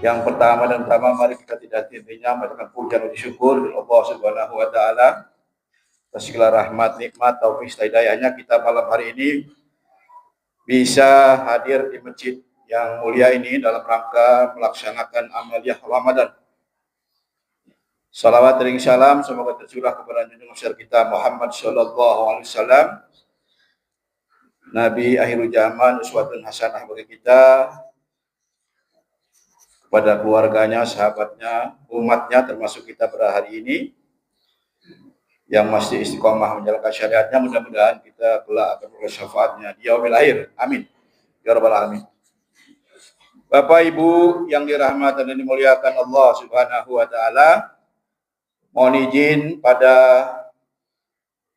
Yang pertama dan utama, mari kita tidak henti-hentinya mengucapkan puja dan syukur Allah Subhanahu wa taala atas segala rahmat, nikmat, taufik, hidayahnya kita malam hari ini bisa hadir di masjid yang mulia ini dalam rangka melaksanakan amaliyah Ramadan. Salawat dan salam semoga tercurah kepada junjungan besar kita Muhammad sallallahu alaihi wasallam, Nabi akhirul zaman, uswatun hasanah bagi kita, kepada keluarganya, sahabatnya, umatnya, termasuk kita pada hari ini yang masih istiqomah menjalankan syariatnya. Mudah-mudahan kita kelak akan beroleh syafaatnya di yaumil akhir. Amin ya rabbal alamin. Bapak Ibu yang dirahmati dan dimuliakan Allah Subhanahu wa taala, mohon izin pada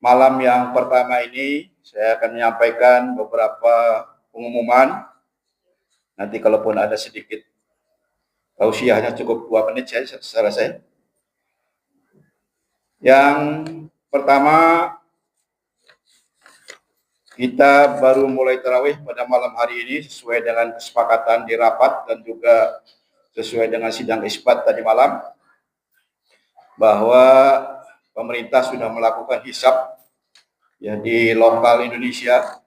malam yang pertama ini saya akan menyampaikan beberapa pengumuman. Nanti kalaupun ada sedikit tausiahnya cukup 2 menit secara saya. Yang pertama, kita baru mulai tarawih pada malam hari ini sesuai dengan kesepakatan di rapat dan juga sesuai dengan sidang isbat tadi malam, bahwa pemerintah sudah melakukan hisab ya di lokal Indonesia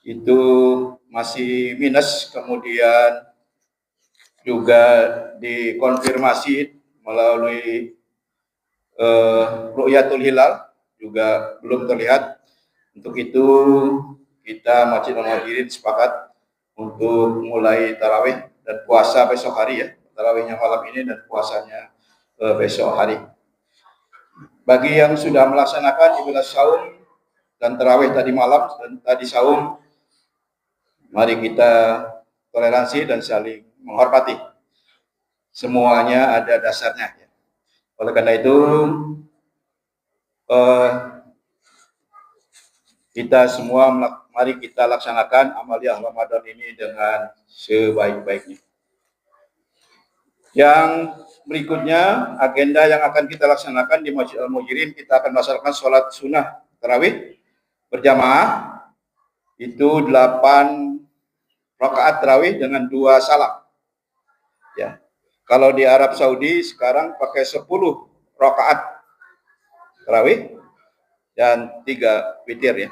itu masih minus, kemudian juga dikonfirmasi melalui ru'yatul hilal juga belum terlihat. Untuk itu kita Masjid Al-Muhajirin sepakat untuk mulai tarawih dan puasa besok hari ya. Tarawihnya malam ini dan puasanya besok hari. Bagi yang sudah melaksanakan ibadah saum dan tarawih tadi malam dan tadi saum, mari kita toleransi dan saling menghormati. Semuanya ada dasarnya. Oleh karena itu, kita semua mari kita laksanakan amaliyah Ramadan ini dengan sebaik-baiknya. Yang berikutnya, agenda yang akan kita laksanakan di Masjid Al-Muhajirin, kita akan melaksanakan sholat sunnah tarawih berjamaah, itu 8 rakaat tarawih dengan 2 salam. Ya. Kalau di Arab Saudi sekarang pakai 10 rakaat tarawih dan 3 witir ya.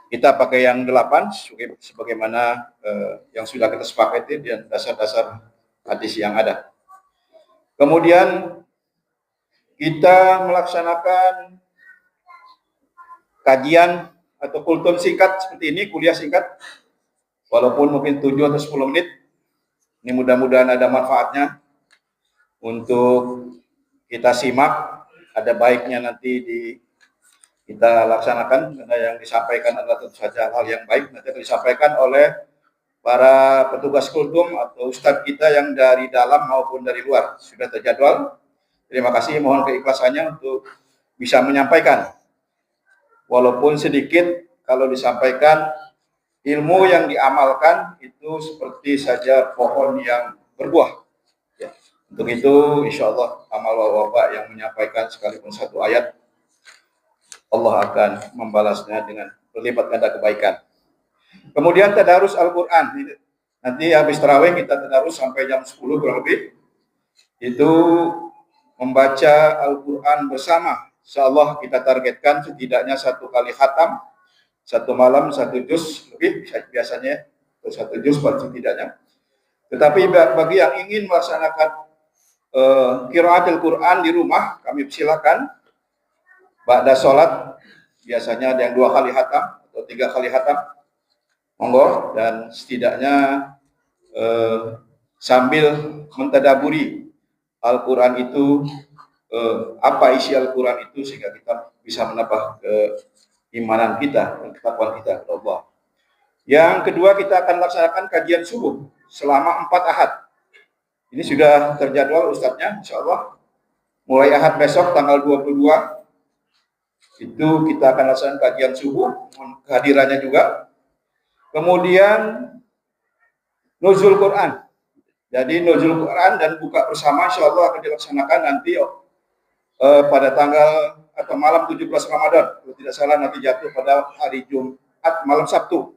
Kita pakai yang 8 sebagaimana yang sudah kita sepakati dan dasar-dasar hadis yang ada. Kemudian kita melaksanakan kajian atau kultum singkat seperti ini, kuliah singkat, walaupun mungkin 7 atau 10 menit. Ini mudah-mudahan ada manfaatnya untuk kita simak. Ada baiknya nanti kita laksanakan, karena yang disampaikan adalah tentu saja hal yang baik. Nanti akan disampaikan oleh para petugas kultum atau ustadz kita yang dari dalam maupun dari luar. Sudah terjadwal. Terima kasih, mohon keikhlasannya untuk bisa menyampaikan. Walaupun sedikit, kalau disampaikan, ilmu yang diamalkan itu seperti saja pohon yang berbuah. Ya. Untuk itu, insya Allah, amal bapak yang menyampaikan sekalipun 1 ayat, Allah akan membalasnya dengan berlipat ganda kebaikan. Kemudian tadarus Al-Quran. Nanti habis tarawih kita tadarus sampai jam 10 kurang lebih. Itu membaca Al-Quran bersama. Insyaallah kita targetkan setidaknya 1 kali khatam, 1 malam 1 juz lebih biasanya, 1 juz setidaknya. Tetapi bagi yang ingin melaksanakan qiraatul Quran di rumah, kami silakan. Ba'da sholat biasanya ada yang 2 kali khatam atau 3 kali khatam, monggo, dan setidaknya sambil mentadaburi Al-Quran itu, apa isi Al-Quran itu, sehingga kita bisa menambah keimanan kita dan ketakwaan kita kepada Allah. Yang kedua, kita akan laksanakan kajian subuh selama 4 ahad. Ini sudah terjadwal ustadznya, insya Allah. Mulai ahad besok tanggal 22, itu kita akan laksanakan kajian subuh, kehadirannya juga. Kemudian nuzul Quran. Jadi nuzul Quran dan buka bersama insya Allah akan dilaksanakan nanti pada tanggal atau malam 17 Ramadan. Kalau tidak salah nanti jatuh pada hari Jumat malam Sabtu.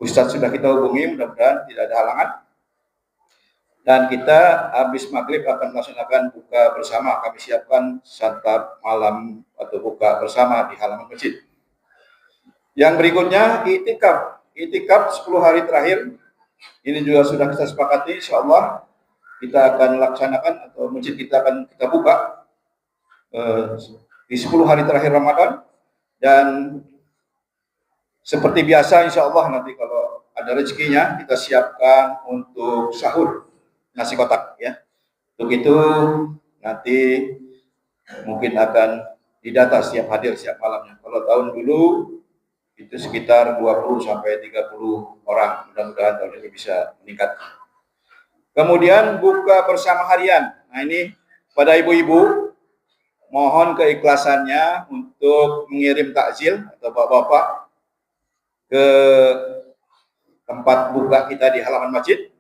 Ustadz sudah kita hubungi, mudah-mudahan tidak ada halangan. Dan kita habis maghrib akan melaksanakan buka bersama. Kami siapkan santap malam atau buka bersama di halaman masjid. Yang berikutnya itikaf. Itikaf 10 hari terakhir. Ini juga sudah kita sepakati, insya Allah kita akan laksanakan atau masjid kita akan kita buka di 10 hari terakhir Ramadan. Dan seperti biasa insya Allah nanti kalau ada rezekinya kita siapkan untuk sahur nasi kotak ya. Untuk itu nanti mungkin akan didata setiap hadir setiap malamnya. Kalau tahun dulu itu sekitar 20 sampai 30 orang. Mudah-mudahan tahun ini bisa meningkat. Kemudian buka bersama harian. Nah ini pada ibu-ibu mohon keikhlasannya untuk mengirim takjil atau bapak-bapak ke tempat buka kita di halaman masjid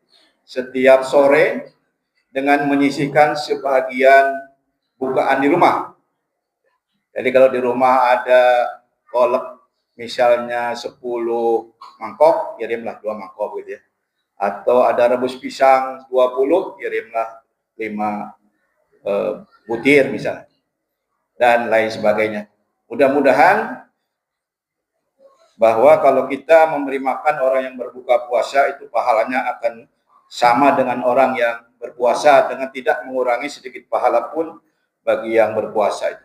setiap sore dengan menyisihkan sebagian bukaan di rumah. Jadi kalau di rumah ada kolak misalnya 10 mangkok, kirimlah 2 mangkok gitu ya. Atau ada rebus pisang 20, kirimlah 5 butir misalnya. Dan lain sebagainya. Mudah-mudahan bahwa kalau kita memberi makan orang yang berbuka puasa itu pahalanya akan sama dengan orang yang berpuasa dengan tidak mengurangi sedikit pahala pun bagi yang berpuasa itu.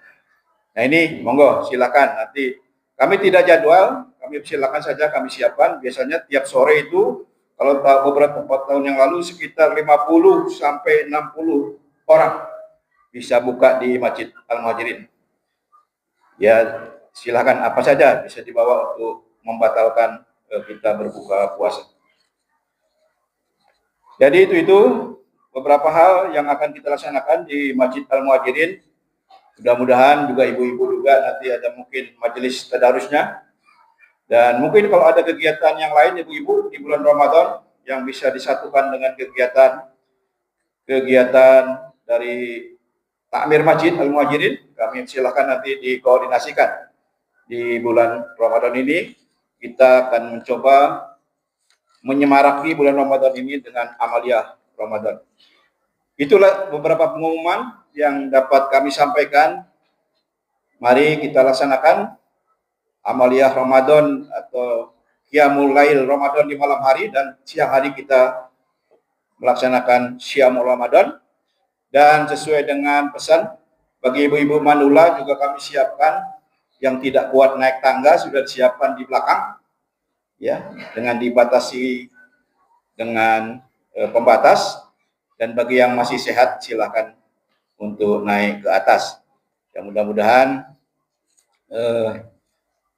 Nah ini monggo silakan nanti kami tidak jadwal, kami silakan saja kami siapkan. Biasanya tiap sore itu kalau beberapa tahun yang lalu sekitar 50 sampai 60 orang bisa buka di Masjid Al-Muhajirin. Ya silakan apa saja bisa dibawa untuk membatalkan kita berbuka puasa. Jadi itu beberapa hal yang akan kita laksanakan di Masjid Al-Muhajirin. Mudah-mudahan juga ibu-ibu juga nanti ada mungkin majelis tadarusnya. Dan mungkin kalau ada kegiatan yang lain ibu-ibu di bulan Ramadan yang bisa disatukan dengan kegiatan dari takmir Masjid Al-Muhajirin, kami silakan nanti dikoordinasikan. Di bulan Ramadan ini kita akan mencoba menyemaraki bulan Ramadan ini dengan amaliyah Ramadan. Itulah beberapa pengumuman yang dapat kami sampaikan. Mari kita laksanakan amaliyah Ramadan atau Qiyamul Lail Ramadan di malam hari dan siang hari kita melaksanakan Syamul Ramadan. Dan sesuai dengan pesan bagi ibu-ibu manula juga kami siapkan yang tidak kuat naik tangga sudah disiapkan di belakang ya dengan dibatasi dengan pembatas, dan bagi yang masih sehat silakan untuk naik ke atas. Ya mudah-mudahan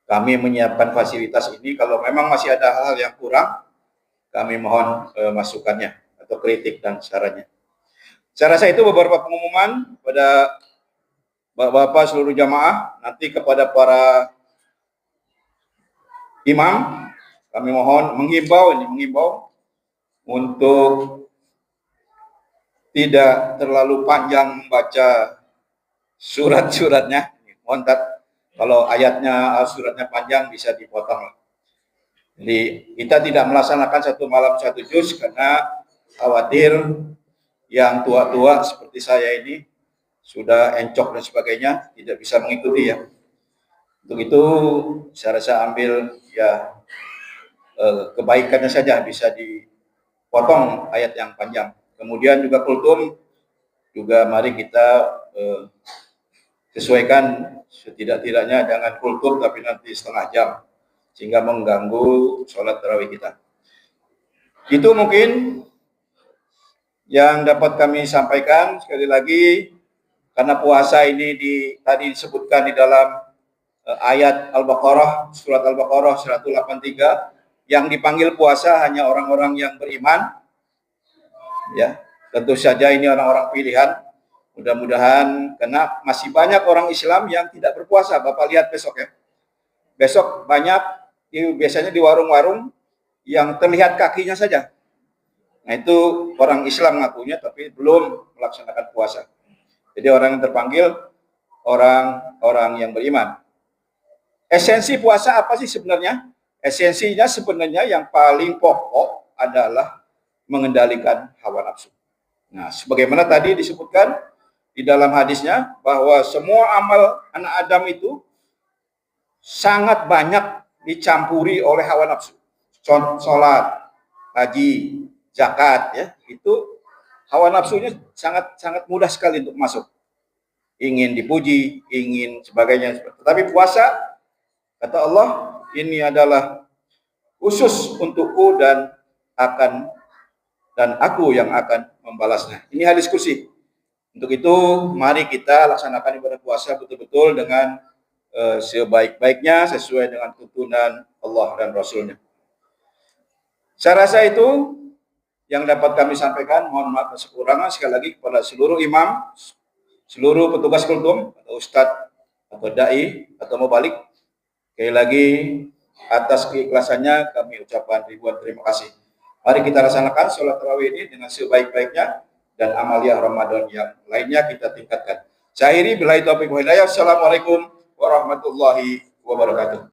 kami menyiapkan fasilitas ini. Kalau memang masih ada hal-hal yang kurang, kami mohon masukannya atau kritik dan sarannya. Saya rasa itu beberapa pengumuman pada Bapak-bapak seluruh jamaah. Nanti kepada para imam kami mohon mengimbau untuk tidak terlalu panjang membaca surat-suratnya. Mohon kalau ayatnya suratnya panjang bisa dipotong. Jadi kita tidak melaksanakan satu malam satu juz karena khawatir yang tua-tua seperti saya ini sudah encok dan sebagainya tidak bisa mengikuti ya. Untuk itu saya rasa ambil ya kebaikannya saja bisa dipotong ayat yang panjang. Kemudian juga kultum juga mari kita sesuaikan setidak-tidaknya jangan kultum tapi nanti setengah jam sehingga mengganggu sholat tarawih kita. Itu mungkin yang dapat kami sampaikan. Sekali lagi karena puasa ini tadi disebutkan di dalam ayat Al-Baqarah, surat Al-Baqarah 183, yang dipanggil puasa hanya orang-orang yang beriman. Ya, tentu saja ini orang-orang pilihan. Mudah-mudahan karena masih banyak orang Islam yang tidak berpuasa. Bapak lihat besok ya. Besok banyak biasanya di warung-warung yang terlihat kakinya saja. Nah, itu orang Islam ngakunya tapi belum melaksanakan puasa. Jadi orang yang terpanggil orang-orang yang beriman. Esensi puasa apa sih sebenarnya? esensinya sebenarnya yang paling pokok adalah mengendalikan hawa nafsu. Nah, sebagaimana tadi disebutkan di dalam hadisnya bahwa semua amal anak Adam itu sangat banyak dicampuri oleh hawa nafsu. Sholat, haji, zakat, ya, itu hawa nafsunya sangat mudah sekali untuk masuk. Ingin dipuji, ingin sebagainya. Tetapi puasa, kata Allah, ini adalah khusus untukku dan aku yang akan membalasnya. Ini hadis kursi. Untuk itu, mari kita laksanakan ibadah puasa betul-betul dengan sebaik-baiknya sesuai dengan tuntunan Allah dan Rasulnya. Saya rasa itu yang dapat kami sampaikan. Mohon maaf atas kekurangan sekali lagi kepada seluruh imam, seluruh petugas kultum, atau ustadz, atau dai, atau mubalik. Sekali lagi atas keikhlasannya kami ucapkan ribuan terima kasih. Mari kita laksanakan sholat tarawih ini dengan sebaik-baiknya dan amalia Ramadan yang lainnya kita tingkatkan. Saya akhiri billahi taufiq wal hidayah. Assalamualaikum warahmatullahi wabarakatuh.